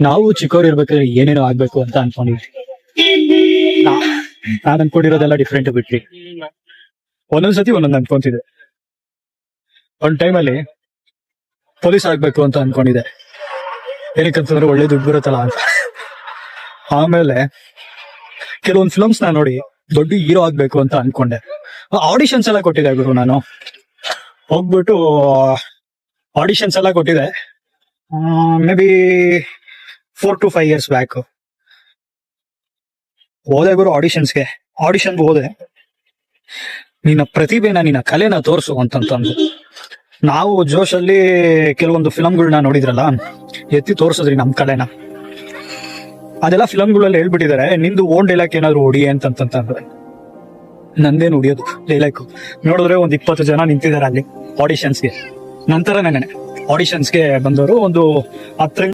ನಾವು ಚಿಕ್ಕವ್ರು ಇರ್ಬೇಕಾದ್ರೆ ಏನೇನೋ ಆಗ್ಬೇಕು ಅಂತ ಅನ್ಕೊಂಡಿದ್ವಿ. ನಾನ್ ಅನ್ಕೊಂಡಿರೋದೆಲ್ಲ ಡಿಫ್ರೆಂಟ್ ಬಿಟ್ರಿ. ಒಂದೊಂದ್ಸತಿ ಒಂದೊಂದು ಅನ್ಕೊಂತಿದ್ದೆ. ಒಂದ್ ಟೈಮಲ್ಲಿ ಪೊಲೀಸ್ ಆಗ್ಬೇಕು ಅಂತ ಅನ್ಕೊಂಡಿದ್ದೆ. ಏನಕ್ಕಂತಂದ್ರೆ ಒಳ್ಳೆ ದುಡ್ಡು ಬರುತ್ತಲ್ಲ ಅಂತ. ಆಮೇಲೆ ಕೆಲವೊಂದು ಫಿಲಮ್ಸ್ ನಾ ನೋಡಿ ದೊಡ್ಡ ಹೀರೋ ಆಗ್ಬೇಕು ಅಂತ ಅನ್ಕೊಂಡೆ. ಆಡಿಷನ್ಸ್ ಎಲ್ಲ ಕೊಟ್ಟಿದ್ದೆ ಗುರು. ನಾನು ಹೋಗ್ಬಿಟ್ಟು ಆಡಿಷನ್ಸ್ ಎಲ್ಲ ಕೊಟ್ಟಿದ್ದೆ. May be 4 to 5 years back ಹೋದೆ ಗುರು ಆಡಿಷನ್ಗೆ ಹೋದೆ. ನಿನ್ನ ಪ್ರತಿಭೆನ, ನಿನ್ನ ಕಲೆನ ತೋರಿಸು ಅಂತಂತಂದು ನಾವು ಜೋಶಲ್ಲಿ ಕೆಲವೊಂದು ಫಿಲಮ್ಗಳನ್ನ ನೋಡಿದ್ರಲ್ಲ, ಎತ್ತಿ ತೋರ್ಸದ್ರಿ ನಮ್ ಕಲೆನ. ಅದೆಲ್ಲ ಫಿಲಮ್ಗಳಲ್ಲಿ ಹೇಳ್ಬಿಟ್ಟಿದ್ದಾರೆ, ನಿಂದು ಓನ್ ಡೈಲಾಗ್ ಏನಾದ್ರು ಹೊಡಿ ಅಂತಂತಂದ್ರೆ ನಂದೇನು ಹೊಡಿಯೋದು ಡೈಲಾಗ್. ನೋಡಿದ್ರೆ 20 ಜನ ನಿಂತಿದ್ದಾರೆ ಅಲ್ಲಿ ಆಡಿಷನ್ಸ್ಗೆ. ನಂತರ ಆಡಿಷನ್ಸ್ಗೆ ಬಂದವರು ಒಂದು 10